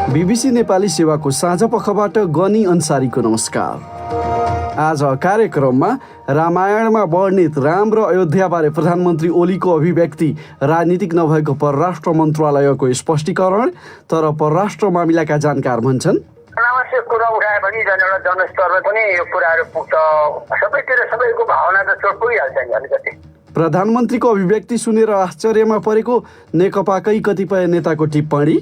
BBC Nepali सेवाको साँझ पखबाट गनी अन्सारीको नमस्कार। आज कार्यक्रममा रामायणमा वर्णित राम र अयोध्याबारे प्रधानमन्त्री ओलीको अभिव्यक्ति, राजनीतिक नभएको परराष्ट्र मन्त्रालयको स्पष्टीकरण, तर परराष्ट्र मामिलाका जानकार भन्छन् अनावश्यक कुरा उठाए भने एउटा जनस्तरमा पनि यो कुराहरू पुग्छ, सबैतिर सबैको भावना त चोट पुगिहाल्छ नि अलिकति। प्रधानमन्त्रीको अभिव्यक्ति सुनेर आश्चर्यमा परेको नेकपाकै कतिपय नेताको टिप्पणी।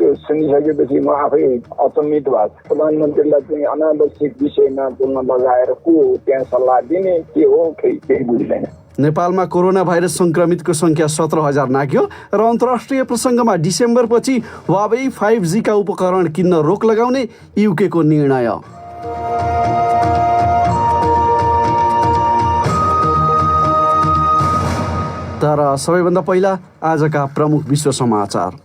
त्यो सुनिसकेपछि म आफै अचम्मित भएको छु। प्रधानमन्त्रीलाई चाहिँ अनावश्यक विषयमा बोल्न लगाएर को त्यहाँ सल्लाह दिने के हो केही बुझ्दैन। नेपालमा कोरोना भाइरस संक्रमितको संख्या 17,000 नाग्यो र अन्तर्राष्ट्रिय प्रसङ्गमा डिसेम्बरपछि हुवावेई 5G का उपकरण किन्न रोक लगाउने युकेको निर्णय। तर सबैभन्दा पहिला आजका प्रमुख विश्व समाचार।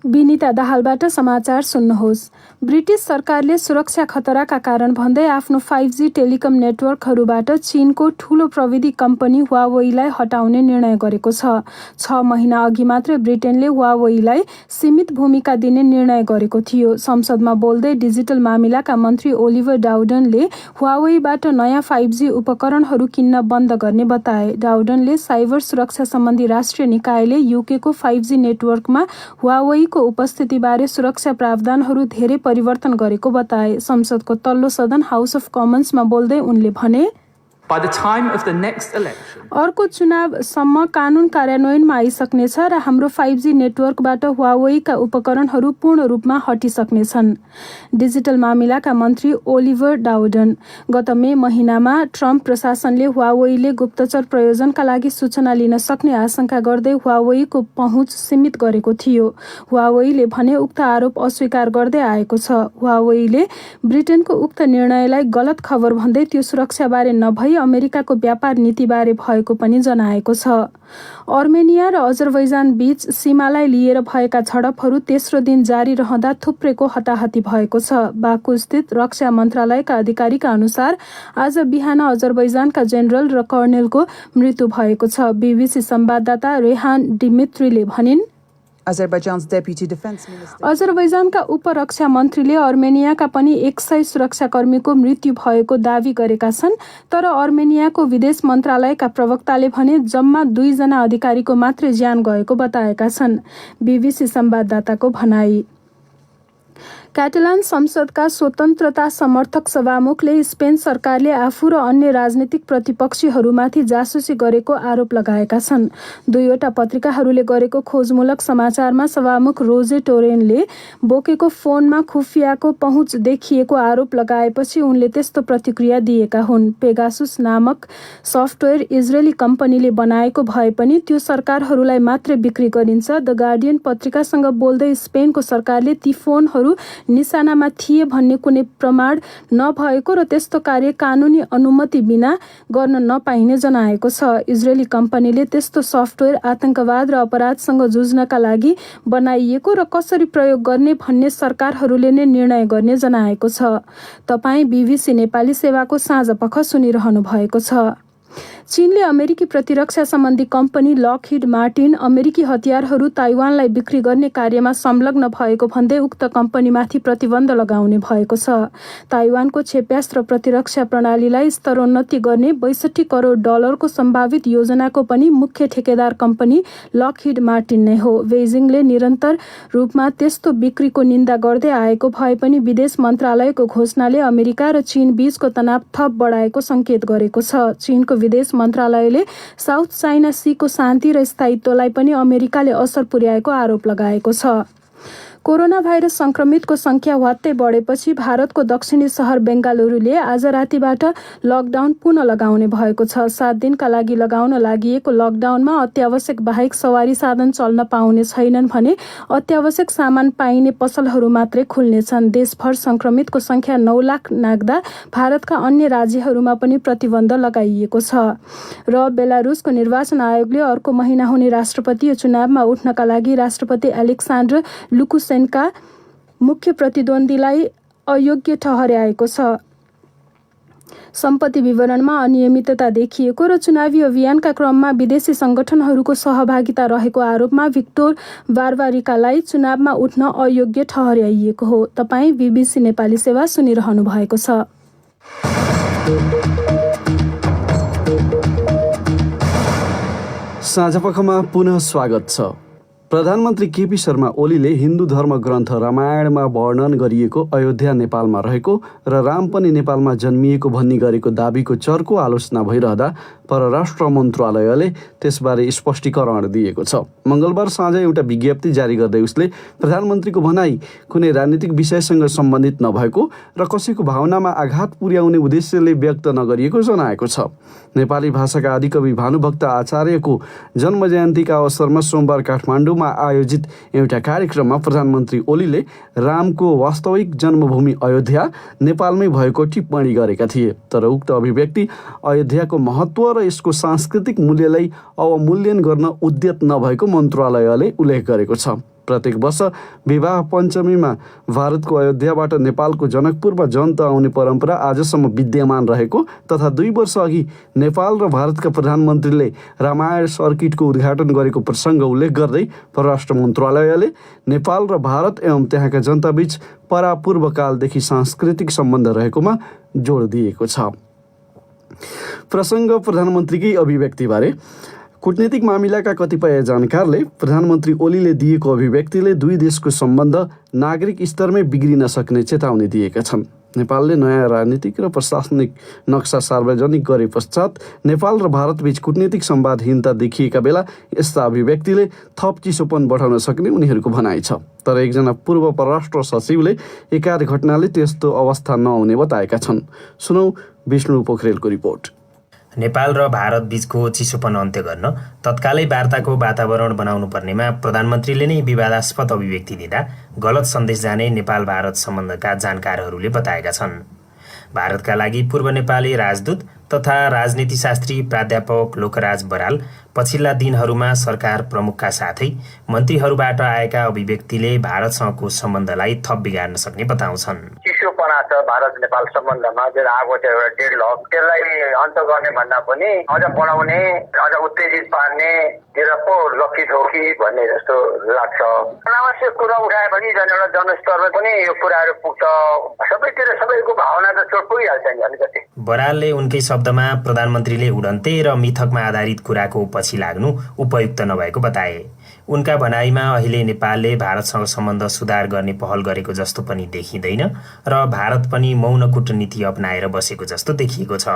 विनिता दाहालबाट समाचार सुन्नुहोस्। ब्रिटिस सरकारले सुरक्षा खतराका कारण भन्दै आफ्नो 5G टेलिकम नेटवर्कहरूबाट चीनको ठूलो प्रविधि कम्पनी हुवावेईलाई हटाउने निर्णय गरेको छ। 6 महिना अघि मात्रै ब्रिटेनले हुवावेईलाई सीमित भूमिका दिने निर्णय गरेको थियो। संसदमा बोल्दै डिजिटल मामिलाका मन्त्री ओलिभर डाउडनले हुवावेईबाट नयाँ 5G उपकरणहरू किन्न बन्द गर्ने बताए। डाउडनले साइबर सुरक्षा सम्बन्धी राष्ट्रिय निकायले युकेको 5G नेटवर्कमा हुवावेईको उपस्थितिबारे सुरक्षा प्रावधानहरू धेरै परिवर्तन गरेको बताए। संसदको तल्लो सदन हाउस अफ कमन्समा बोल्दै उनले भने, अर्को चुनावसम्म कानुन कार्यान्वयनमा आइसक्नेछ र हाम्रो 5G नेटवर्कबाट हुवावेईका उपकरणहरू पूर्ण रूपमा हटिसक्नेछन्। डिजिटल मामिलाका मन्त्री ओलिभर डाउडन, गत मे महिनामा ट्रम्प प्रशासनले हुवावेईले गुप्तचर प्रयोजनका लागि सूचना लिन सक्ने आशंका गर्दै हुवावेईको पहुँच सीमित गरेको थियो। हुवावेईले भने उक्त आरोप अस्वीकार गर्दै आएको छ। हुवावेईले ब्रिटेनको उक्त निर्णयलाई गलत खबर भन्दै त्यो सुरक्षाबारे नभई अमेरिकाको व्यापार नीतिबारे भएको पनि जनाएको छ। अर्मेनिया र अजरबैजान बीच सीमालाई लिएर भएका झडपहरू तेस्रो दिन जारी रहँदा थुप्रैको हताहती भएको छ। बाकु स्थित रक्षा मन्त्रालयका अधिकारीका अनुसार आज बिहान अजरबैजानका जेनरल र कर्नेलको मृत्यु भएको छ। बीबीसी संवाददाता रेहान डिमित्रीले भनिन्, अजरबैजानका उपरक्षा मन्त्रीले अर्मेनियाका पनि 100 सुरक्षाकर्मीको मृत्यु भएको दावी गरेका छन्, तर अर्मेनियाको विदेश मन्त्रालयका प्रवक्ताले भने जम्मा 2 जना अधिकारीको मात्रै ज्यान गएको बताएका छन्। बीबीसी संवाददाताको भनाई। क्याटालान संसदका स्वतन्त्रता समर्थक सभामुखले स्पेन सरकारले आफू र अन्य राजनीतिक प्रतिपक्षीहरूमाथि जासुसी गरेको आरोप लगाएका छन्। 2वटा पत्रिकाहरूले गरेको खोजमूलक समाचारमा सभामुख रोजे टोरेनले बोकेको फोनमा खुफियाको पहुँच देखिएको आरोप लगाएपछि उनले त्यस्तो प्रतिक्रिया दिएका हुन्। पेगासुस नामक सफ्टवेयर इजरायली कम्पनीले बनाएको भए पनि त्यो सरकारहरूलाई मात्रै बिक्री गरिन्छ। द गार्डियन पत्रिकासँग बोल्दै स्पेनको सरकारले ती फोनहरू निशानामा थिए भन्ने कुनै प्रमाण नभएको र त्यस्तो कार्य कानुनी अनुमति बिना गर्न नपाइने जनाएको छ। इजरायली कम्पनीले त्यस्तो सफ्टवेयर आतंकवाद र अपराधसँग जुझ्नका लागि बनाइएको र कसरी प्रयोग गर्ने भन्ने सरकारहरूले नै निर्णय गर्ने जनाएको छ। तपाईँ बीबीसी नेपाली सेवाको साँझ पख सुनिरहनु भएको छ। चीनले अमेरिकी प्रतिरक्षा सम्बन्धी कम्पनी लकहिड मार्टिन अमेरिकी हतियारहरू ताइवानलाई बिक्री गर्ने कार्यमा संलग्न भएको भन्दै उक्त कम्पनीमाथि प्रतिबन्ध लगाउने भएको छ। ताइवानको क्षेप्यास्त्र प्रतिरक्षा प्रणालीलाई स्तरोन्नति गर्ने 62 करोड डलरको सम्भावित योजनाको पनि मुख्य ठेकेदार कम्पनी लकहिड मार्टिन नै हो। बेइजिङले निरन्तर रूपमा त्यस्तो बिक्रीको निन्दा गर्दै आएको भए पनि विदेश मन्त्रालयको घोषणाले अमेरिका र चीन बीचको तनाव थप बढाएको संकेत गरेको छ। चीनको विदेश मन्त्रालयले साउथ चाइना सीको शान्ति र स्थायित्वलाई पनि अमेरिकाले असर पुर्याएको आरोप लगाएको छ। कोरोना भाइरस संक्रमितको संख्या ह्वात्तै बढेपछि भारतको दक्षिणी सहर बेङ्गालुरुले आज रातिबाट लकडाउन पुनः लगाउने भएको छ। 7 दिनका लागि लगाउन लागिएको लकडाउनमा अत्यावश्यक बाहेक सवारी साधन चल्न पाउने छैनन् भने अत्यावश्यक सामान पाइने पसलहरू मात्रै खुल्नेछन्। देशभर संक्रमितको संख्या 9 लाख नाग्दा भारतका अन्य राज्यहरूमा पनि प्रतिबन्ध लगाइएको छ र बेलारुसको निर्वाचन आयोगले अर्को महिना हुने राष्ट्रपतीय चुनावमा उठ्नका लागि राष्ट्रपति एलेक्सान्डर लुकासेन्का मुख्य प्रतिद्वन्द्वीलाई अयोग्य ठहर्याएको छ। सम्पत्ति विवरणमा अनियमितता देखिएको र चुनावी अभियानका क्रममा विदेशी संगठनहरूको सहभागिता रहेको आरोपमा भिक्टर बारबारिकालाई चुनावमा उठ्न अयोग्य ठहर्याइएको हो। तपाईँ BBC नेपाली सेवा सुनिरहनु भएको छ। साँझपखमा पुनः स्वागत छ। प्रधानमन्त्री केपी शर्मा ओलीले हिन्दू धर्म ग्रन्थ रामायणमा वर्णन गरिएको अयोध्या नेपालमा रहेको र राम पनि नेपालमा जन्मिएको भन्ने गरेको दाबीको चर्को आलोचना भइरहँदा परराष्ट्र मन्त्रालयले त्यसबारे स्पष्टीकरण दिएको छ। मङ्गलबार साँझ एउटा विज्ञप्ति जारी गर्दै उसले प्रधानमन्त्रीको भनाई कुनै राजनीतिक विषयसँग सम्बन्धित नभएको र कसैको भावनामा आघात पुर्याउने उद्देश्यले व्यक्त नगरिएको जनाएको छ। नेपाली भाषाका आदिकवि भानुभक्त आचार्यको जन्म जयन्तीका अवसरमा सोमबार काठमाडौँमा आयोजित एउटा कार्यक्रममा प्रधानमन्त्री ओलीले रामको वास्तविक जन्मभूमि अयोध्या नेपालमै भएको टिप्पणी गरेका थिए। तर उक्त अभिव्यक्ति अयोध्याको महत्त्व र यसको सांस्कृतिक मूल्यलाई अवमूल्यन गर्न उद्यत नभएको मन्त्रालयले उल्लेख गरेको छ। प्रत्येक वर्ष विवाह पञ्चमीमा भारतको अयोध्याबाट नेपालको जनकपुरमा जन्त आउने परम्परा आजसम्म विद्यमान रहेको तथा 2 वर्ष अघि नेपाल र भारतका प्रधानमन्त्रीले रामायण सर्किटको उद्घाटन गरेको प्रसङ्ग उल्लेख गर्दै परराष्ट्र मन्त्रालयले नेपाल र भारत एवं त्यहाँका जनताबीच परापूर्वकालदेखि सांस्कृतिक सम्बन्ध रहेकोमा जोड दिएको छ। प्रसङ्ग प्रधानमन्त्रीकै अभिव्यक्तिबारे कूटनीतिक मामिलाका कतिपय जानकारले प्रधानमन्त्री ओलीले दिएको अभिव्यक्तिले दुई देशको सम्बन्ध नागरिक स्तरमै बिग्रिन सक्ने चेतावनी दिएका छन्। नेपालले नयाँ राजनीतिक र प्रशासनिक नक्सा सार्वजनिक गरे पश्चात नेपाल र भारतबीच कूटनीतिक संवादहीनता देखिएका बेला यस्ता अभिव्यक्तिले थप चिसोपन बढाउन सक्ने उनीहरूको भनाइ छ। तर एकजना पूर्व परराष्ट्र सचिवले एकाध घटनाले त्यस्तो अवस्था नहुने बताएका छन्। सुनौ विष्णु पोखरेलको रिपोर्ट। नेपाल र भारत बीचको चिसोपन अन्त्य गर्न तत्कालै वार्ताको वातावरण बनाउनु पर्नेमा प्रधानमन्त्रीले नै विवादास्पद अभिव्यक्ति दिँदा गलत सन्देश जाने नेपाल भारत सम्बन्धका जानकारहरूले बताएका छन्। भारतका लागि पूर्व नेपाली राजदूत तथा राजनीतिशास्त्री प्राध्यापक लोकराज बराल पछिल्ला दिनहरूमा सरकार प्रमुखका साथै मन्त्रीहरूबाट आएका अभिव्यक्तिले भारतसँगको सम्बन्धलाई थप बिगार्न सक्ने बताउँछन्। चिसोपना छ भारत नेपाल सम्बन्धमा जुन आएको छ एउटा डेडलक, त्यसलाई अन्त गर्ने भन्दा पनि अझ बढाउने, अझ उत्तेजित पार्ने तिर पो लक्षित हो कि भन्ने जस्तो लाग्छ। अनावश्यक कुरा उठाए भने झन् एउटा जनस्तरमा पनि यो कुराहरू पुग्छ, सबैतिर सबैको भावना त चोट पुगिहाल्छ नि अलिकति। बरालले उनकै शब्दमा प्रधानमन्त्रीले उडन्ते र मिथकमा आधारित कुराको पछि लाग्नु उपयुक्त नभएको बताए। उनका भनाइमा अहिले नेपालले भारतसँग सम्बन्ध सुधार गर्ने पहल गरेको जस्तो पनि देखिँदैन र भारत पनि मौन कूटनीति अपनाएर बसेको जस्तो देखिएको छ।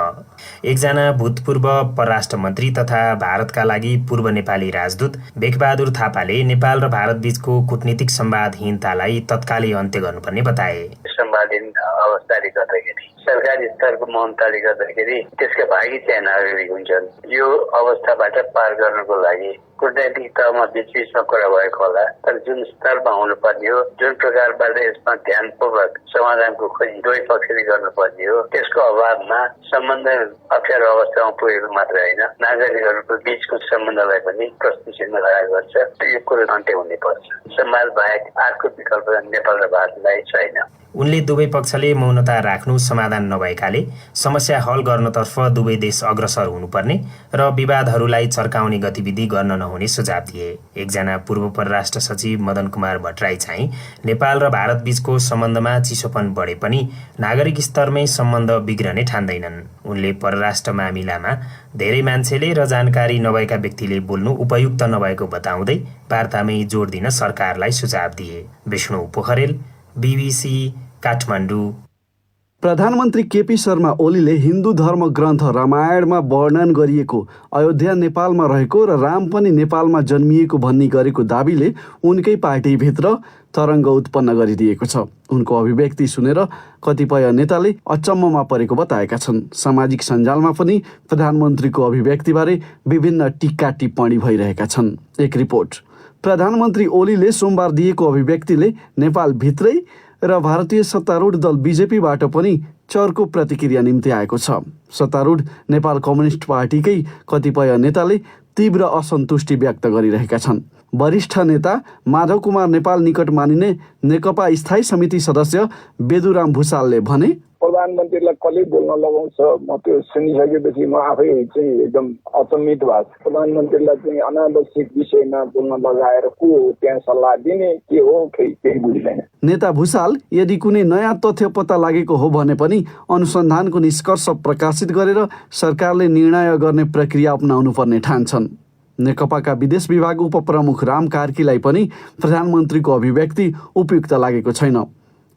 एकजना भूतपूर्व परराष्ट्र मन्त्री तथा भारतका लागि पूर्व नेपाली राजदूत बेखबहादुर थापाले नेपाल र भारत बीचको कूटनीतिक संवादहीनतालाई तत्कालै अन्त्य गर्नुपर्ने बताए। संवादहीन अवस्थाले गर्दाखेरि सरकारी स्तरको मौनताले गर्दाखेरि त्यसका भागी चाहिँ नागरिक हुन्छन्। यो अवस्थाबाट पार गर्नको लागि कूटनीतिक तहमा बीचमा कुरा भएको होला, तर जुन स्तरमा हुनुपर्ने हो, जुन प्रकारबाट यसमा ध्यानपूर्वक समाधानको खोजी दुवै पक्षले गर्नुपर्ने हो, त्यसको अभावमा सम्बन्ध अप्ठ्यारो अवस्थामा पुगेको मात्र होइन, नागरिकहरूको बीचको सम्बन्धलाई पनि प्रश्न चिन्ह लागेको गर्छ। यो कुरो अन्त्य हुने पर्छ। समाज बाहेक अर्को विकल्प नेपाल र भारतलाई छैन। उनले दुवै पक्षले मौनता राख्नु समाधान नभएकाले समस्या हल गर्नतर्फ दुवै देश अग्रसर हुनुपर्ने र विवादहरूलाई चर्काउने गतिविधि गर्न नहुने सुझाव दिए। एकजना पूर्व परराष्ट्र सचिव मदन कुमार भट्टराई चाहिँ नेपाल र भारत बीचको सम्बन्धमा चिसोपन बढे पनि नागरिक स्तरमै सम्बन्ध बिग्रने ठान्दैनन्। उनले परराष्ट्र मामिलामा धेरै मान्छेले र जानकारी नभएका व्यक्तिले बोल्नु उपयुक्त नभएको बताउँदै वार्तामै जोड दिन सरकारलाई सुझाव दिए। विष्णु पोखरेल, BBC काठमाडौँ। प्रधानमन्त्री केपी शर्मा ओलीले हिन्दू धर्म ग्रन्थ रामायणमा वर्णन गरिएको अयोध्या नेपालमा रहेको र राम पनि नेपालमा जन्मिएको भन्ने गरेको दाबीले उनकै पार्टीभित्र तरङ्ग उत्पन्न गरिदिएको छ। उनको अभिव्यक्ति सुनेर कतिपय नेताले अचम्ममा परेको बताएका छन्। सामाजिक सञ्जालमा पनि प्रधानमन्त्रीको अभिव्यक्तिबारे विभिन्न टिक्का टिप्पणी भइरहेका छन्। एक रिपोर्ट। प्रधानमन्त्री ओलीले सोमबार दिएको अभिव्यक्तिले नेपालभित्रै र भारतीय सत्तारूढ दल बीजेपीबाट पनि चर्को प्रतिक्रिया निम्ति आएको छ। सत्तारूढ नेपाल कम्युनिस्ट पार्टीकै कतिपय नेताले तीव्र असन्तुष्टि व्यक्त गरिरहेका छन्। वरिष्ठ नेता माधव कुमार नेपाल निकट मानिने नेकपा स्थायी समिति सदस्य बेदुराम भुसालले भने प्रधानमन्त्रीलाई कसले बोल्न लगाउँछ म त्यो सुनिसकेपछि म आफै चाहिँ एकदम अचम्मित भएको छु। प्रधानमन्त्रीलाई चाहिँ अनावश्यक विषयमा बोल्न लगाएर को हो त्यहाँ सल्लाह दिने के हो केही बुझ्दैन। नेता भुसाल यदि कुनै नयाँ तथ्य पत्ता लागेको हो भने पनि अनुसन्धानको निष्कर्ष प्रकाशित गरेर सरकारले निर्णय गर्ने प्रक्रिया अपनाउनु पर्ने ठान्छन्। नेकपाका विदेश विभाग उपप्रमुख राम कार्कीलाई पनि प्रधानमन्त्रीको अभिव्यक्ति उपयुक्त लागेको छैन।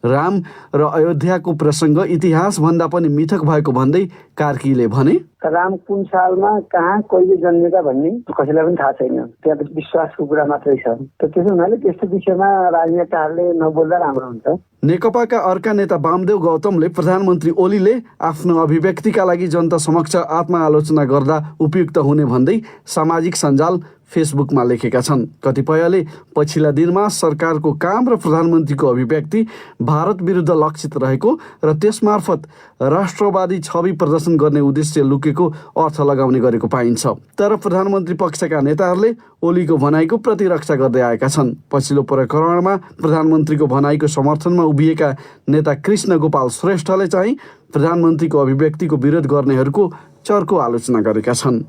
राम र अयोध्याको प्रसङ्ग इतिहासभन्दा पनि मिथक भएको भन्दै कार्कीले भने, राम कुन सालमा कहाँ कहिले जन्मेका भन्ने कसैलाई पनि थाहा छैन। त्यहाँ त विश्वासको कुरा मात्रै छ। त्यसो हुनाले त्यस्तो विषयमा राजनेताहरूले नबोल्दा राम्रो हुन्छ। नेकपाका अर्का नेता वामदेव गौतमले प्रधानमन्त्री ओलीले आफ्नो अभिव्यक्तिका लागि जनता समक्ष आत्मआलोचना गर्दा उपयुक्त हुने भन्दै सामाजिक सञ्जाल फेसबुकमा लेखेका छन्। कतिपयले पछिल्ला दिनमा सरकारको काम र प्रधानमन्त्रीको अभिव्यक्ति भारत विरुद्ध लक्षित रहेको र त्यसमार्फत राष्ट्रवादी छवि प्रदर्शन गर्ने उद्देश्य लुकेको अर्थ लगाउने गरेको पाइन्छ। तर प्रधानमन्त्री पक्षका नेताहरूले ओलीको भनाइको प्रतिरक्षा गर्दै आएका छन्। पछिल्लो प्रकरणमा प्रधानमन्त्रीको भनाइको समर्थनमा उभिएका नेता कृष्ण गोपाल श्रेष्ठले चाहिँ प्रधानमन्त्रीको अभिव्यक्तिको विरोध गर्नेहरूको चर्को आलोचना गरेका छन्।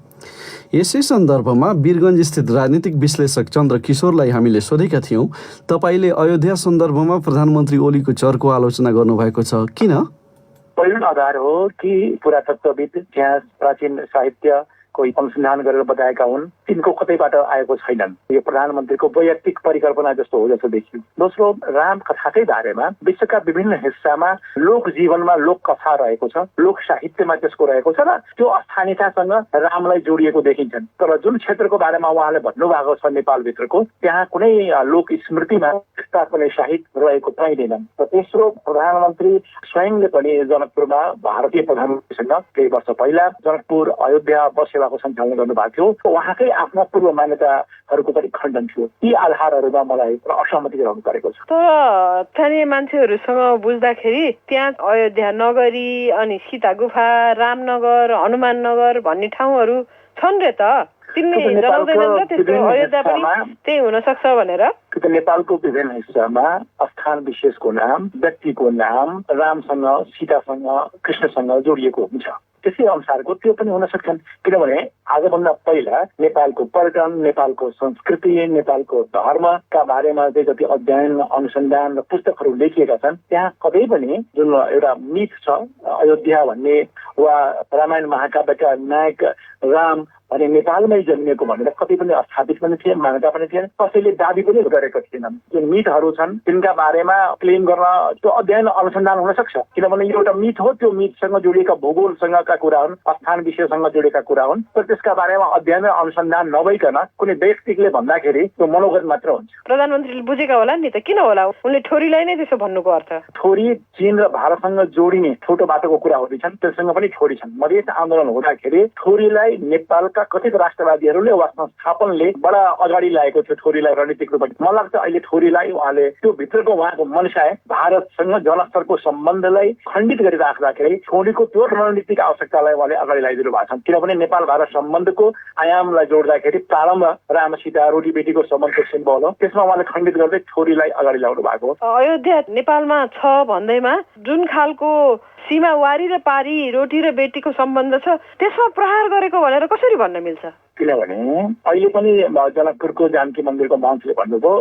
यसै सन्दर्भमा वीरगञ्ज स्थित राजनीतिक विश्लेषक चन्द्र किशोरलाई हामीले सोधेका थियौँ, तपाईँले अयोध्या सन्दर्भमा प्रधानमन्त्री ओलीको चर्को आलोचना गर्नुभएको छ, किन? पहिलो आधार हो कि पुरातत्वविद, इतिहास, प्राचीन साहित्य कोही अनुसन्धान गरेर बताएका हुन्, तिनको कतैबाट आएको छैनन्। यो प्रधानमन्त्रीको वैयक्तिक परिकल्पना जस्तो हो जस्तो देखियो। दोस्रो, राम कथाकै बारेमा विश्वका विभिन्न हिस्सामा लोक जीवनमा लोक कथा रहेको छ, लोक साहित्यमा त्यसको रहेको छ र त्यो स्थानीयतासँग रामलाई जोडिएको देखिन्छन्। तर जुन क्षेत्रको बारेमा उहाँले भन्नुभएको छ नेपालभित्रको, त्यहाँ कुनै लोक स्मृतिमा त्यस्ता कुनै साहित्य रहेको पाइँदैनन्। र तेस्रो, प्रधानमन्त्री स्वयंले पनि जनकपुरमा भारतीय प्रधानमन्त्रीसँग केही वर्ष पहिला जनकपुर अयोध्या बसेको सञ्चालन गर्नुभएको थियो। उहाँकै आफ्ना पूर्व मान्यताहरूको पनि खण्डन थियो। ती आधारहरूमा मलाई असहमति रहनु परेको छ। तर स्थानीय मान्छेहरूसँग बुझ्दाखेरि त्यहाँ अयोध्या नगरी अनि सीता गुफा, रामनगर, हनुमान नगर भन्ने ठाउँहरू छन् रे त। तिनले जनाउँदैनन् र त्यस्तो अयोध्या पनि त्यही हुन सक्छ भनेर। नेपालको विभिन्न हिस्सामा स्थान विशेषको नाम, व्यक्तिको नाम रामसँग, सीतासँग, कृष्णसँग जोडिएको हुन्छ। त्यसै अनुसारको त्यो पनि हुन सक्छन्। किनभने आजभन्दा पहिला नेपालको पर्यटन, नेपालको संस्कृति, नेपालको धर्मका बारेमा जति अध्ययन, अनुसन्धान र पुस्तकहरू लेखिएका छन्, त्यहाँ कतै पनि जुन एउटा मिथ छ अयोध्या भन्ने वा रामायण महाकाव्यका नायक राम भने नेपालमै जन्मिएको भनेर कतै पनि स्थापित पनि थिए, मान्यता पनि थिएन, कसैले दाबी पनि गरेका थिएनन्। जुन मिथहरू छन् तिनका बारेमा क्लेम गर्न त्यो अध्ययन अनुसन्धान हुन सक्छ। किनभने यो एउटा मिथ हो, त्यो मिथसँग जोडिएका भूगोलसँगका कुरा हुन्, स्थान विषयसँग जोडिएका कुरा हुन्। तर त्यसका बारेमा अध्ययन र अनुसन्धान नभइकन कुनै व्यक्तिले भन्दाखेरि त्यो मनोगत मात्र हुन्छ। प्रधानमन्त्रीले बुझेका होला नि त, किन होला उनले ठोरीलाई नै त्यसो भन्नुको अर्थ? ठोरी चीन र भारतसँग जोडिने छोटो बाटोको कुरा हुँदैछन्, त्यससँग पनि ठोरी छन्। मधेस आन्दोलन हुँदाखेरि ठोरीलाई नेपालका कथित राष्ट्रवादीहरूले वा संस्थापनले बडा अगाडि ल्याएको थियो ठोरीलाई रणनीतिक रूपमा। मलाई लाग्छ अहिले ठोरीलाई उहाँले त्यो भित्रको उहाँको मनसाय भारतसँग जनस्तरको सम्बन्धलाई खण्डित गरिराख्दाखेरि ठोरीको त्यो रणनीतिक आवश्यकतालाई उहाँले अगाडि ल्याइदिनु भएको छ। किनभने नेपाल भारत सम्बन्धको आयामलाई जोड्दाखेरि प्रारम्भ राम सीता रोटी बेटीको सम्बन्धको सिम्बल हो, त्यसमा उहाँले खण्डित गर्दै ठोरीलाई अगाडि ल्याउनु भएको हो। अयोध्या नेपालमा छ भन्दैमा जुन खालको सीमा वारी र पारी, रोटी र बेटीको सम्बन्ध छ त्यसमा प्रहार गरेको भनेर कसरी भन्न मिल्छ? किनभने अहिले पनि जनकपुरको जानकी मन्दिरको महन्तले भन्नुभयो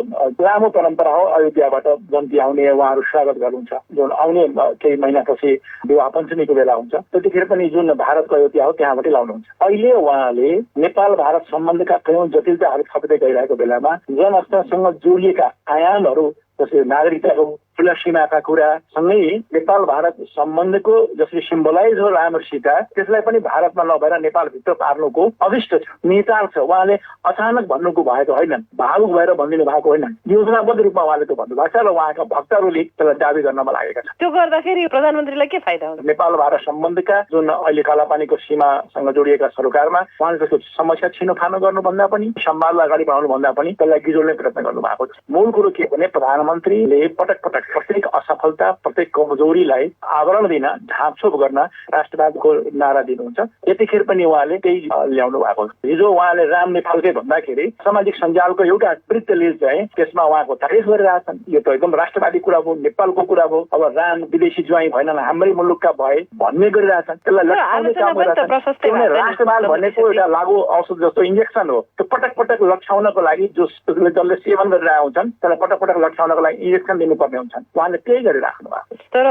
लामो परम्परा हो अयोध्याबाट जन्ती आउने, उहाँहरू स्वागत गर्नुहुन्छ। जुन आउने केही महिनापछि विवाह पञ्चमीको बेला हुन्छ, त्यतिखेर पनि जुन भारतको अयोध्या हो त्यहाँबाटै लाउनुहुन्छ। अहिले उहाँले नेपाल भारत सम्बन्धका कयौं जटिलताहरू थप्दै गइरहेको बेलामा जनस्तरसँग जोडिएका आयामहरू जसरी नागरिकताको खुला सीमाका कुरा सँगै नेपाल भारत सम्बन्धको जसरी सिम्बलाइज हो राम र सीता, त्यसलाई पनि भारतमा नभएर नेपालभित्र पार्नुको अभिष्ट छ, निचार छ। उहाँले अचानक भन्नुको भएको होइनन्, भावुक भएर भनिदिनु भएको होइनन्, योजनाबद्ध रूपमा उहाँले त्यो भन्नुभएको छ र उहाँका भक्तहरूले त्यसलाई दाबी गर्नमा लागेका छन्। त्यो गर्दाखेरि प्रधानमन्त्रीलाई के फाइदा हुन्छ? नेपाल भारत सम्बन्धका जुन अहिले कालापानीको सीमासँग जोडिएका सरकारमा उहाँले त्यसको समस्या छिनोफानो गर्नुभन्दा पनि, संवादलाई अगाडि बढाउनु भन्दा पनि त्यसलाई गिजोड्ने प्रयत्न गर्नुभएको छ। मूल कुरो के भने प्रधानमन्त्रीले पटक पटक प्रत्येक असफलता प्रत्येक कमजोरीलाई आवरण दिन ढाकछोप गर्न राष्ट्रवादको नारा दिनुहुन्छ। यतिखेर पनि उहाँले त्यही ल्याउनु भएको छ। हिजो उहाँले राम नेपालकै भन्दाखेरि सामाजिक सञ्जालको एउटा वृत्तले चाहिँ त्यसमा उहाँको तारिफ गरिरहेछन्। यो त एकदम राष्ट्रवादी कुरा हो, नेपालको कुरा हो। अब राम विदेशी ज्वाइँ भएनन्, हाम्रै मुलुकका भए भन्ने गरिरहेछन्। त्यसलाई लट्याउने काम गरिरहेछन्। राष्ट्रवाद भनेको एउटा लागु औषध जस्तो इन्जेक्सन हो। त्यो पटक पटक लट्याउनको लागि जसले सेवन गरिरहेका हुन्छन् त्यसलाई पटक पटक लट्याउनको लागि इन्जेक्सन दिनुपर्ने हुन्छन्। उहाँले त्यही गरिराख्नु भएको। तर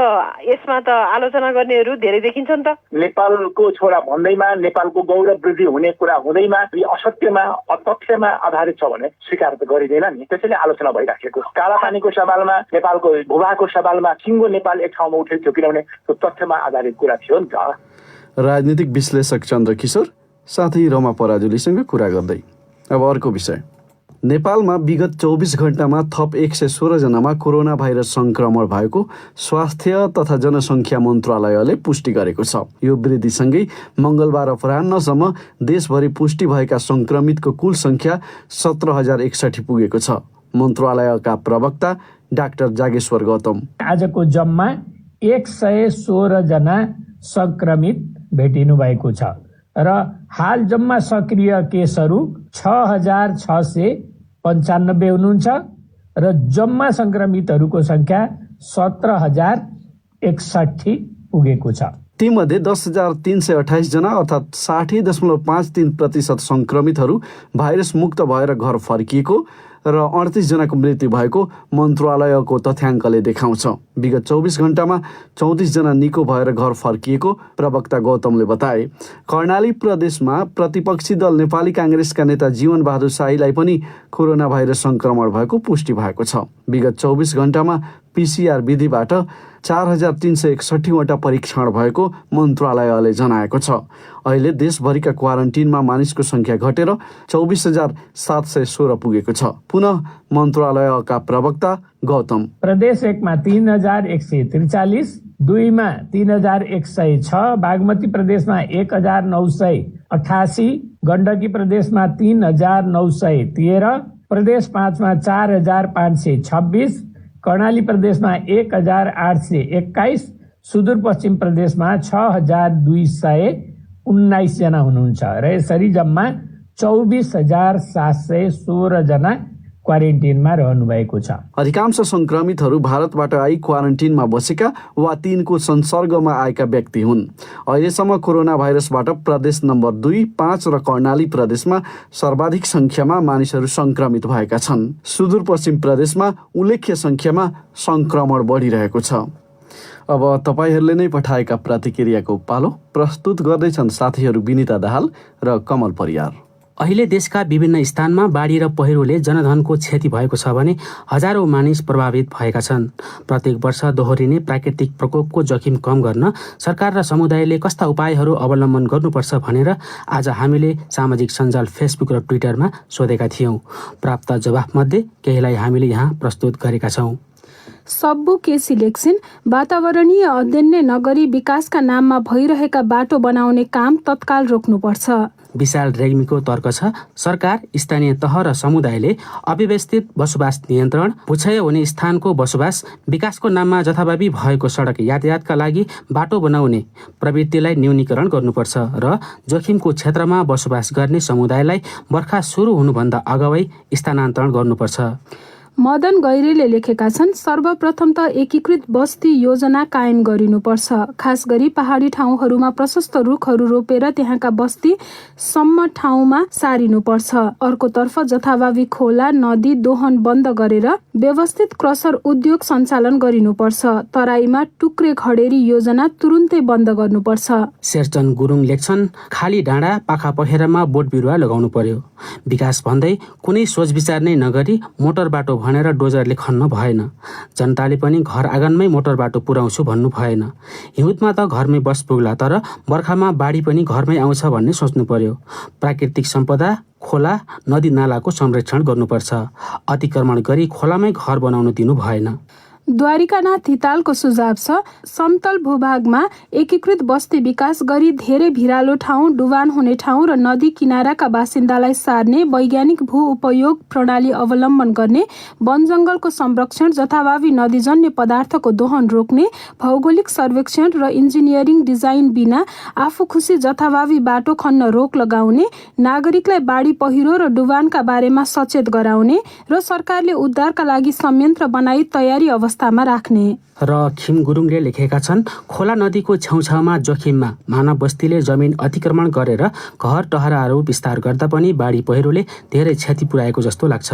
यसमा त आलोचना गर्नेहरू धेरै देखिन्छन् त। नेपालको छोरा भन्दैमा, नेपालको गौरव वृद्धि हुने कुरा हुँदैमा असत्यमा अतथ्यमा आधारित छ भने स्वीकार त गरिँदैन नि। त्यसैले आलोचना भइराखेको। कालापानीको सवालमा, नेपालको भूभागको सवालमा सिङ्गो नेपाल एक ठाउँमा उठेको थियो किनभने त्यो तथ्यमा आधारित कुरा थियो नि त। राजनीतिक विश्लेषक चन्द्र किशोर साथै रमा पराजुलीसँग कुरा गर्दै अब अर्को विषय। नेपालमा विगत 24 घण्टामा थप 116 जनामा कोरोना भाइरस संक्रमण भएको स्वास्थ्य तथा जनसङ्ख्या मन्त्रालयले पुष्टि गरेको छ। यो वृद्धिसँगै मङ्गलबार अपराह्नसम्म देशभरि पुष्टि भएका संक्रमितको कुल सङ्ख्या 17,061 पुगेको छ। मन्त्रालयका प्रवक्ता डाक्टर जागेश्वर गौतम आजको जम्मा 116 जना संक्रमित भेटिनु भएको छ र हाल जम्मा सक्रिय केसहरू 6,695 हुनुहुन्छ र जम्मा संक्रमितहरूको संख्या 17,061 पुगेको छ। तीमध्ये 10,328 जना अर्थात् 60.53% संक्रमितहरू भाइरस मुक्त भएर घर फर्किएको र 38 जनाको मृत्यु भएको मन्त्रालयको तथ्याङ्कले देखाउँछ। विगत 24 घण्टामा 34 जना निको भएर घर फर्किएको प्रवक्ता गौतमले बताए। कर्णाली प्रदेशमा प्रतिपक्षी दल नेपाली काङ्ग्रेसका नेता जीवन बहादुर शाहीलाई पनि कोरोना भाइरस संक्रमण भएको पुष्टि भएको छ। विगत 24 घण्टामा PCR विधिबाट 4,361 वटा परीक्षण भएको मन्त्रालयले जनाएको छ। अहिले देशभरिका क्वारेन्टिनमा मानिसको सङ्ख्या घटेर 24,716 पुगेको छ। पुनः मन्त्रालयका प्रवक्ता गौतम प्रदेश 1 मा 3,143, 2 मा 3,106, बागमती प्रदेशमा 1,988, गण्डकी प्रदेशमा 3,913, प्रदेश 5 मा 4,526, कर्णाली प्रदेशमा 1,821, सुदूरपश्चिम प्रदेशमा 6,219 जना हुनुहुन्छ र यसरी जम्मा 24,716 जना क्वारेन्टिनमा रहनु भएको छ। अधिकांश संक्रमितहरू भारतबाट आई क्वारेन्टिनमा बसेका वा तिनको संसर्गमा आएका व्यक्ति हुन्। अहिलेसम्म कोरोना भाइरसबाट प्रदेश नम्बर 2, 5 र कर्णाली प्रदेशमा सर्वाधिक संख्यामा मानिसहरू संक्रमित भएका छन्। सुदूरपश्चिम प्रदेशमा उल्लेख्य संख्यामा संक्रमण बढिरहेको छ। अब तपाईहरूले नै पठाएका प्रतिक्रियाको पालो प्रस्तुत गर्दैछन् साथीहरू विनिता दाहाल र कमल परियार। अहिले देशका विभिन्न स्थानमा बाढी र पहिरोले जनधनको क्षति भएको छ भने हजारौं मानिस प्रभावित भएका छन्। प्रत्येक वर्ष दोहोरिने प्राकृतिक प्रकोपको जोखिम कम गर्न सरकार र समुदायले कस्ता उपायहरू अवलम्बन गर्नुपर्छ भनेर आज हामीले सामाजिक सञ्जाल फेसबुक र ट्विटरमा सोधेका थियौं। प्राप्त जवाफमध्ये केहीलाई हामीले यहाँ प्रस्तुत गरेका छौं। सब्बु केसी लेख्छिन्, वातावरणीय अध्ययन नै नगरी विकासका नाममा भइरहेका बाटो बनाउने काम तत्काल रोक्नुपर्छ। विशाल रेग्मीको तर्क छ, सरकार, स्थानीय तह र समुदायले अव्यवस्थित बसोबास नियन्त्रण, भूक्षय हुने स्थानको बसोबास, विकासको नाममा जथाभावी भएको सडक यातायातका लागि बाटो बनाउने प्रवृत्तिलाई न्यूनीकरण गर्नुपर्छ र जोखिमको क्षेत्रमा बसोबास गर्ने समुदायलाई बर्खा सुरु हुनुभन्दा अगावै स्थानान्तरण गर्नुपर्छ। मदन गैरेले लेखेका छन्, सर्वप्रथम त एकीकृत बस्ती योजना कायम गरिनुपर्छ। खास गरी पहाडी ठाउँहरूमा प्रशस्त रुखहरू रोपेर त्यहाँका बस्ती सम्म ठाउँमा सारिनुपर्छ। अर्कोतर्फ जथाभावी खोला, नदी, दोहन बन्द गरेर व्यवस्थित क्रसर उद्योग सञ्चालन गरिनुपर्छ। तराईमा टुक्रे खडेरी योजना तुरुन्तै बन्द गर्नुपर्छ। शेरचन गुरुङ लेख्छन्, खाली डाँडा, पाखा पखेरामा बोट बिरुवा लगाउनु पर्यो। विकास भन्दै कुनै सोच विचार नै नगरी मोटर बाटो भनेर डोजरले खन्न भएन। जनताले पनि घर आँगनमै मोटर बाटो पुर्याउँछु भन्नु भएन। हिउँदमा त घरमै बस पुग्ला, तर बर्खामा बाढी पनि घरमै आउँछ भन्ने सोच्नु पर्यो। प्राकृतिक सम्पदा, खोला, नदी नालाको संरक्षण गर्नुपर्छ। अतिक्रमण गरी खोलामै घर बनाउन दिनु भएन। द्वारिकानाथ हितालको सुझाव छ, समतल भूभागमा एकीकृत बस्ती विकास गरी धेरै भिरालो ठाउँ, डुबान हुने ठाउँ र नदी किनाराका बासिन्दालाई सार्ने, वैज्ञानिक भू उपयोग प्रणाली अवलम्बन गर्ने, वन जङ्गलको संरक्षण, जथाभावी नदीजन्य पदार्थको दोहन रोक्ने, भौगोलिक सर्वेक्षण र इन्जिनियरिङ डिजाइन बिना आफू खुसी जथाभावी बाटो खन्न रोक लगाउने, नागरिकलाई बाढी पहिरो र डुबानका बारेमा सचेत गराउने र सरकारले उद्धारका लागि संयन्त्र बनाई तयारी अवस्थामा राख्ने। र खिम गुरुङले लेखेका छन्, खोला नदीको छेउछाउमा जोखिममा मानव बस्तीले जमिन अतिक्रमण गरेर घर टहराहरू विस्तार गर्दा पनि बाढी पहिरोले धेरै क्षति पुर्याएको जस्तो लाग्छ।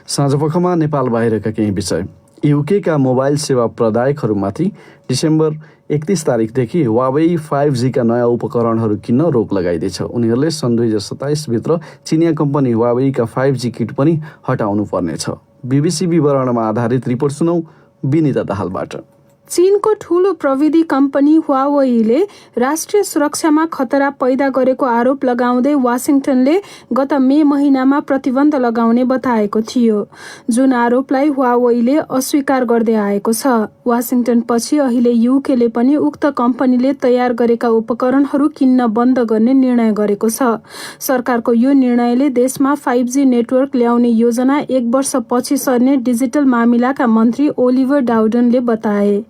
साँझपखमा नेपाल बाहिरका केही विषय। युकेका मोबाइल सेवा प्रदायकहरूमाथि डिसेम्बर 31 तारिकदेखि Huawei 5G का नयाँ उपकरणहरू किन्न रोक लगाइदिएछ। उनीहरूले सन् 2027 भित्र चिनिया कम्पनी Huawei का 5G किट पनि हटाउनु पर्नेछ। BBC विवरणमा आधारित रिपोर्ट सुनौ विनिता दाहालबाट। चीनको ठूलो प्रविधि कम्पनी Huawei-ले राष्ट्रिय सुरक्षामा खतरा पैदा गरेको आरोप लगाउँदै वाशिंटनले गत मे महिनामा प्रतिबन्ध लगाउने बताएको थियो, जुन आरोपलाई Huawei-ले अस्वीकार गर्दै आएको छ। वाशिंटन पछि अहिले युकेले पनि उक्त कम्पनीले तयार गरेका उपकरणहरू किन्न बन्द गर्ने निर्णय गरेको छ। सरकारको यो निर्णयले देशमा 5G नेटवर्क ल्याउने योजना 1 वर्ष पछि सर्ने डिजिटल मामिलाका मन्त्री ओलिभर डाउडनले बताए।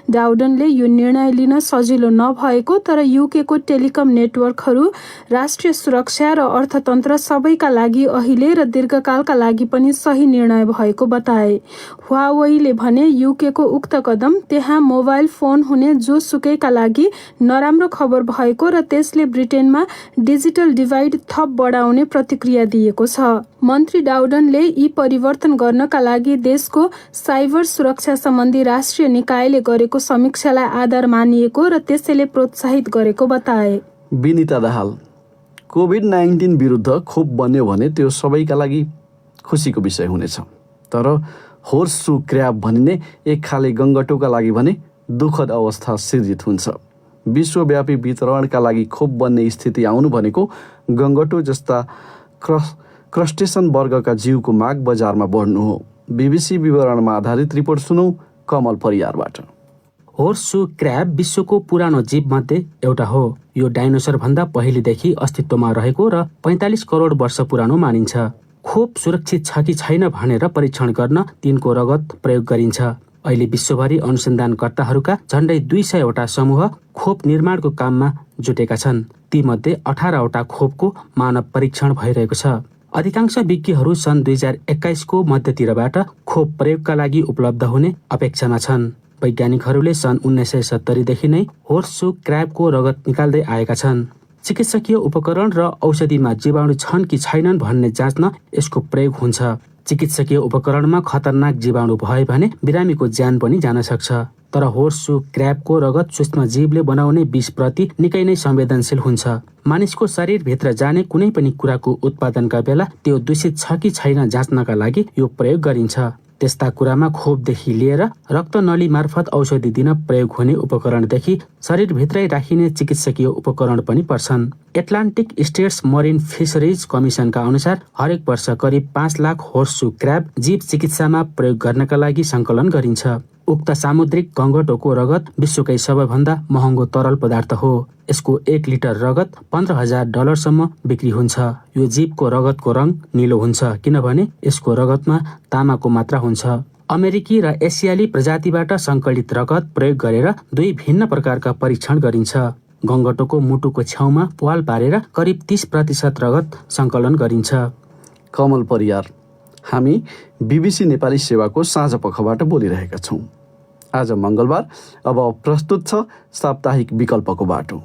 डाउडनले यो निर्णय लिन सजिलो नभएको तर युकेको टेलिकम नेटवर्कहरू राष्ट्रिय सुरक्षा र अर्थतन्त्र सबैका लागि अहिले र दीर्घकालका लागि पनि सही निर्णय भएको बताए। Huawei-ले भने युकेको उक्त कदम त्यहाँ मोबाइल फोन हुने जोसुकैका लागि नराम्रो खबर भएको र त्यसले ब्रिटेनमा डिजिटल डिभाइड थप बढाउने प्रतिक्रिया दिएको छ। मन्त्री डाउडनले यी परिवर्तन गर्नका लागि देशको साइबर सुरक्षा सम्बन्धी राष्ट्रिय निकायले गरेको समीक्षालाई आधार मानिएको र त्यसैले प्रोत्साहित गरेको बताए। विनिता दाहाल। कोभिड-19 विरुद्ध खोप बन्यो भने त्यो सबैका लागि खुसीको विषय हुनेछ, तर होर्स सु क्र्याब भनिने एक खाले गङ्गटोका लागि भने दुःखद अवस्था सिर्जित हुन्छ। विश्वव्यापी वितरणका लागि खोप बन्ने स्थिति आउनु भनेको गङ्गटो जस्ता क्रस्टेसन वर्गका जीवको माग बजारमा बढ्नु हो। BBC विवरणमा आधारित रिपोर्ट सुनौ कमल परियारबाट। होर्स सु क्र्याब विश्वको पुरानो जीवमध्ये एउटा हो। यो डाइनोसर भन्दा पहिलेदेखि अस्तित्वमा रहेको र 45 करोड वर्ष पुरानो मानिन्छ। खोप सुरक्षित छ कि छैन भनेर परीक्षण गर्न तिनको रगत प्रयोग गरिन्छ। अहिले विश्वभरि अनुसन्धानकर्ताहरूका झण्डै 200 वटा समूह खोप निर्माणको काममा जुटेका छन्। तीमध्ये 18 वटा खोपको मानव परीक्षण भइरहेको छ। अधिकांश विज्ञहरू सन् 2021 को मध्यतिरबाट खोप प्रयोगका लागि उपलब्ध हुने अपेक्षामा छन्। वैज्ञानिकहरूले सन् 1970 देखि नै होर्स सु क्र्याबको रगत निकाल्दै आएका छन्। चिकित्सकीय उपकरण र औषधिमा जीवाणु छन् कि छैनन् भन्ने जाँच्न यसको प्रयोग हुन्छ। चिकित्सकीय उपकरणमा खतरनाक जीवाणु भए भने बिरामीको ज्यान पनि जान सक्छ। तर होर्स सु क्र्याबको रगत सूक्ष्म जीवले बनाउने विषप्रति निकै नै संवेदनशील हुन्छ। मानिसको शरीरभित्र जाने कुनै पनि कुराको उत्पादनका बेला त्यो दूषित छ कि छैन जाँच्नका लागि यो प्रयोग गरिन्छ। त्यस्ता कुरामा खोपदेखि लिएर रक्त नली मार्फत औषधि दिन प्रयोग हुने उपकरणदेखि शरीरभित्रै राखिने चिकित्सकीय उपकरण पनि पर्छन्। एटलान्टिक स्टेट्स मरिन फिसरिज कमिसनका अनुसार हरेक वर्ष करिब 5 लाख होर्स सु क्र्याब जीव चिकित्सामा प्रयोग गर्नका लागि सङ्कलन गरिन्छ। उक्त सामुद्रिक गङ्गटोको रगत विश्वकै सबैभन्दा महँगो तरल पदार्थ हो। यसको 1 लिटर रगत $15,000 सम्म बिक्री हुन्छ। यो जीवको रगतको रङ निलो हुन्छ किनभने यसको रगतमा तामाको मात्रा हुन्छ। अमेरिकी र एसियाली प्रजातिबाट सङ्कलित रगत प्रयोग गरेर 2 भिन्न प्रकारका परीक्षण गरिन्छ। गङ्गटोको मुटुको छेउमा प्वाल पारेर करिब 30% रगत सङ्कलन गरिन्छ। कमल परियार। हामी BBC नेपाली सेवाको साँझ पखबाट बोलिरहेका छौँ। आज मङ्गलबार। अब प्रस्तुत छ साप्ताहिक विकल्पको बाटो।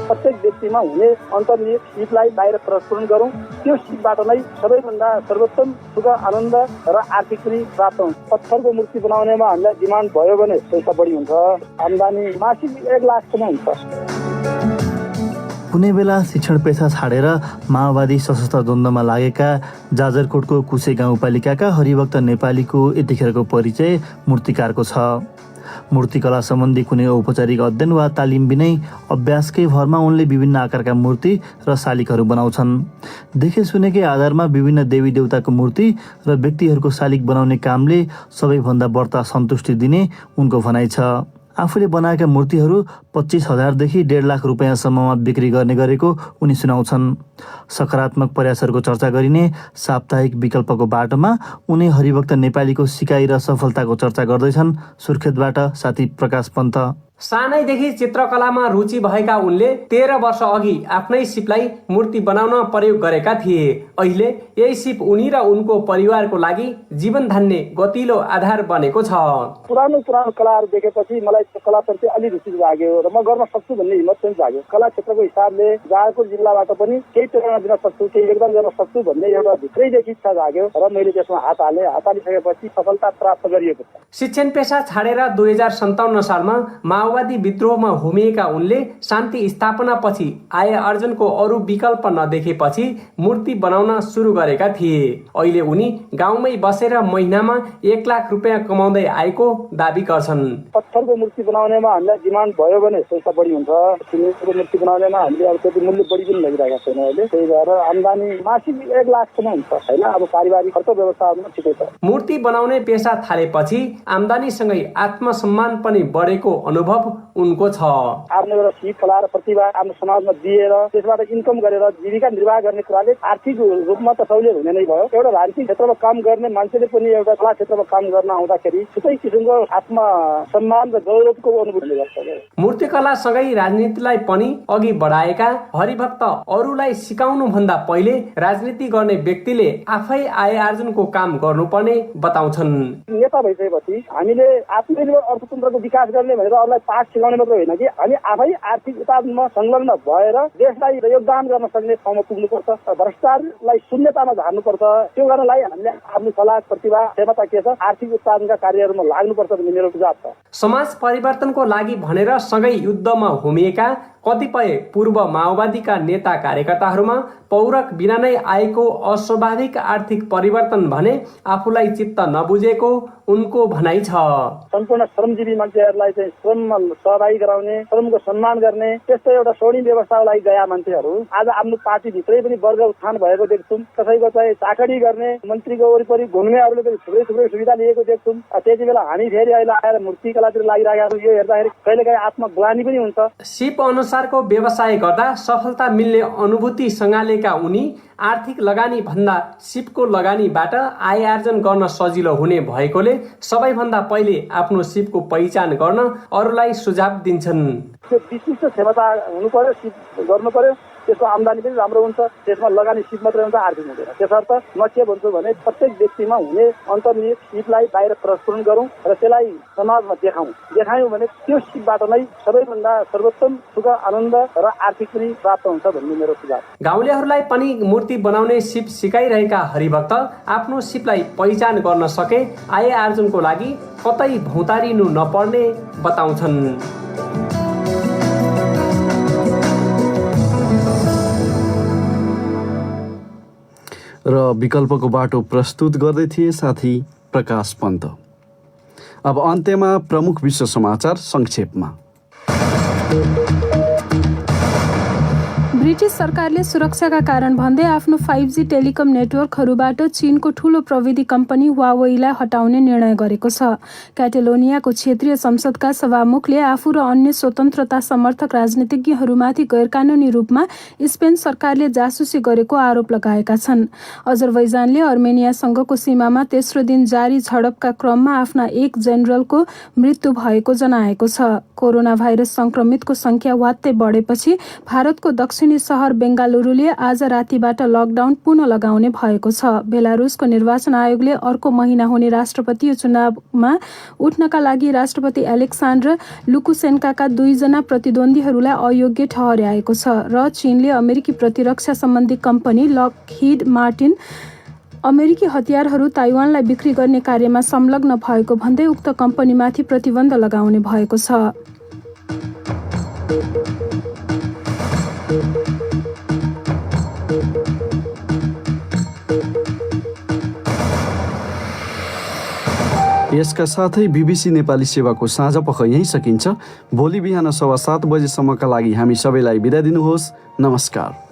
प्रत्येक व्यक्तिमा हुने अन्तर्निहित सिपलाई बाहिर प्रस्फुटन गरौँ। त्यो सिपबाट नै सबैभन्दा सर्वोत्तम सुख, आनन्द र आर्थिक पनि प्राप्त हुन्छ। पत्थरको मूर्ति बनाउनेमा हामीलाई डिमान्ड भयो भने पैसा बढी हुन्छ। आम्दानी मासिक 1 लाख पनि हुन्छ। कुनै बेला शिक्षण पेसा छाडेर माओवादी सशस्त्र द्वन्द्वमा लागेका जाजरकोटको कुसे गाउँपालिकाका हरिभक्त नेपालीको यतिखेरको परिचय मूर्तिकारको छ। मूर्तिकला सम्बन्धी कुनै औपचारिक अध्ययन वा तालिम बिनै अभ्यासकै भरमा उनले विभिन्न आकारका मूर्ति र शालिगहरू बनाउँछन्। देखे सुनेकै आधारमा विभिन्न देवी देवताको मूर्ति र व्यक्तिहरूको शालिग बनाउने कामले सबैभन्दा बढ्ता सन्तुष्टि दिने उनको भनाइ छ। आफूले बनाएका मूर्तिहरू 25,000 देखि 1.5 लाख रुपियाँसम्ममा बिक्री गर्ने गरेको उनी सुनाउँछन्। सकारात्मक प्रयासहरूको चर्चा गरिने साप्ताहिक विकल्पको बाटोमा उनी हरिभक्त नेपालीको सिकाइ र सफलताको चर्चा गर्दैछन्। सुर्खेतबाट साथी प्रकाश पन्त। सानैदेखि चित्रकलामा रुचि भएका उनले 13 वर्ष अघि आफ्नै सिपलाई मूर्ति बनाउन प्रयोग गरेका थिए। अहिले यही सिप उनी र उनको परिवारको लागि जीवन धान्ने गतिलो आधार बनेको छ। पुरानो कलाहरू देखेपछि मलाई कलाप्रति अलि रुचि जाग्यो र म गर्न सक्छु भन्ने हिम्मत पनि जाग्यो। कला क्षेत्रको हिसाबले जाजरकोट जिल्लाबाट पनि केही प्रेरणा दिन सक्छु, केही योगदान गर्न सक्छु भन्ने एउटा भित्रैदेखि इच्छा जाग्यो र मैले त्यसमा हात हालिसकेपछि सफलता प्राप्त गरिएको छ। शिक्षण पेसा छाडेर 2057 सालमा माओवादी विद्रोहमा होमिएका उनले शान्ति स्थापनापछि आय आर्जनको अरू विकल्प नदेखेपछि मूर्ति बनाउन सुरु गरेका थिए। अहिले उनी गाउँमै बसेर महिनामा 1 लाख रुपियाँ कमाउँदै आएको दाबी गर्छन्। पत्थरको मूर्ति बनाउनेमा हामीलाई डिमान्ड भयो भने पैसा बढी हुन्छ। सिमेन्टको मूर्ति बनाउनेमा हामीले अब त्यति मूल्य बढी पनि लगिरहेका छैन अहिले। त्यही भएर आम्दानी मासिक 1 लाखसम्म हुन्छ होइन। अब पारिवारिक खर्च व्यवस्थापन ठिकै छ। मूर्ति बनाउने पेसा थालेपछि आम्दानीसँगै आत्मसम्मान पनि बढेको अनुभव उनको छ। आफ्नो एउटा सिप कला र प्रतिभा आफ्नो समाजमा दिएर त्यसबाट इन्कम गरेर जीविका निर्वाह गर्ने कुराले आर्थिक रूपमा त सहुलियत हुने नै भयो। एउटा राजनीतिक क्षेत्रमा काम गर्ने मान्छेले पनि एउटा कला क्षेत्रमा काम गर्न आउँदाखेरि छुट्टै किसिमको आत्मसम्मान र गौरवको अनुभूति गर्छ। मूर्तिकलासँगै राजनीतिलाई पनि अघि बढाएका हरिभक्त अरूलाई सिकाउनु भन्दा पहिले राजनीति गर्ने व्यक्तिले आफै आय आर्जनको काम गर्नुपर्ने बताउँछन्। नेता भइसकेपछि हामीले आत्मनिर्भर अर्थतन्त्रको विकास गर्ने भनेर अरूलाई पाठ सिकाउने मात्र होइन कि हामी आफै आर्थिक उत्पादनमा संलग्न भएर देशलाई योगदान गर्न सक्ने ठाउँमा पुग्नुपर्छ। भ्रष्टाचारलाई शून्यतामा झार्नुपर्छ। त्यो गर्नलाई हामीले आफ्नो कला प्रतिभा क्षमता के छ आर्थिक उत्पादनका कार्यहरूमा लाग्नुपर्छ भन्ने मेरो सुझाव छ। समाज परिवर्तनको लागि भनेर सँगै युद्धमा होमिएका कतिपय पूर्व माओवादीका नेता कार्यकर्ताहरूमा पौरख बिना नै आएको अस्वाभाविक आर्थिक परिवर्तन भने आफूलाई चित्त नबुझेको उनको भनाइ छ। सम्पूर्ण श्रमजीवी मान्छेहरूलाई चाहिँ श्रममा सहभागी गराउने, श्रमको सम्मान गर्ने त्यस्तो एउटा स्वर्णिम व्यवस्थाको लागि गएका मान्छेहरू आज आफ्नो पार्टीभित्रै पनि वर्ग उत्थान भएको देख्छौँ। कसैको चाहिँ चाकरी गर्ने मन्त्रीको वरिपरि घुम्नेहरूले पनि थुप्रै सुविधा लिएको देख्छौँ। त्यति बेला हामी फेरि अहिले आएर मूर्तिकलातिर लागिरहेका छौँ। यो हेर्दाखेरि कहिलेकाहीँ आत्मग्लानि पनि हुन्छ। सिप अनुसारको व्यवसाय गर्दा सफलता मिल्ने अनुभूति सँगालेका उनी आर्थिक लगानी भन्दा सिपको लगानीबाट आय आर्जन गर्न सजिलो हुने भएकोले सबैभन्दा पहिले आफ्नो सिपको पहिचान गर्न अरूलाई सुझाव दिन्छन्। विशिष्ट क्षमता हुनु पर्यो, सिप गर्नु पर्यो, त्यसको आम्दानी पनि राम्रो हुन्छ। त्यसमा लगानी सिप मात्रै हुन्छ, आर्थिक हुँदैन। त्यसर्थ म के भन्छु भने प्रत्येक व्यक्तिमा हुने अन्तर्निहित सिपलाई बाहिर प्रस्फुटन गरौँ र त्यसलाई समाजमा देखायौँ भने त्यो सिपबाट नै सबैभन्दा सर्वोत्तम सुख आनन्द र आर्थिक पनि प्राप्त हुन्छ भन्ने मेरो सुझाव। गाउँलेहरूलाई पनि मूर्ति बनाउने सिप सिकाइरहेका हरिभक्त आफ्नो सिपलाई पहिचान गर्न सके आय आर्जनको लागि कतै भौतारिनु नपर्ने बताउँछन्। र विकल्पको बाटो प्रस्तुत गर्दै थिए साथी प्रकाश पन्त। अब अन्त्यमा प्रमुख विश्व समाचार संक्षेपमा। ब्रिटिश सरकारले सुरक्षाका कारण भन्दै आफ्नो 5G टेलिकम नेटवर्कहरूबाट चीनको ठूलो प्रविधि कम्पनी हुवावेईलाई हटाउने निर्णय गरेको छ। क्याटेलोनियाको क्षेत्रीय संसदका सभामुखले आफू र अन्य स्वतन्त्रता समर्थक राजनीतिज्ञहरूमाथि गैरकानूनी रूपमा स्पेन सरकारले जासुसी गरेको आरोप लगाएका छन्। अजरबैजानले अर्मेनियासँगको सीमामा तेस्रो दिन जारी झडपका क्रममा आफ्ना एक जेनरलको मृत्यु भएको जनाएको छ। कोरोना भाइरस संक्रमितको संख्या वात्तै बढेपछि भारतको दक्षिणी सहर बेङ्गालुरुले आज रातिबाट लकडाउन पुनः लगाउने भएको छ। बेलारुसको निर्वाचन आयोगले अर्को महिना हुने राष्ट्रपतीय चुनावमा उठ्नका लागि राष्ट्रपति एलेक्सान्डर लुकासेन्काका 2 जना प्रतिद्वन्दीहरूलाई अयोग्य ठहर्याएको छ र चीनले अमेरिकी प्रतिरक्षा सम्बन्धी कम्पनी लकहिड मार्टिन अमेरिकी हतियारहरू ताइवानलाई बिक्री गर्ने कार्यमा संलग्न भएको भन्दै उक्त कम्पनीमाथि प्रतिबन्ध लगाउने भएको छ। यसका साथै BBC नेपाली सेवाको साँझपख यहीँ सकिन्छ। भोलि बिहान 7:15 बजेसम्मका लागि हामी सबैलाई बिदा दिनुहोस्। नमस्कार।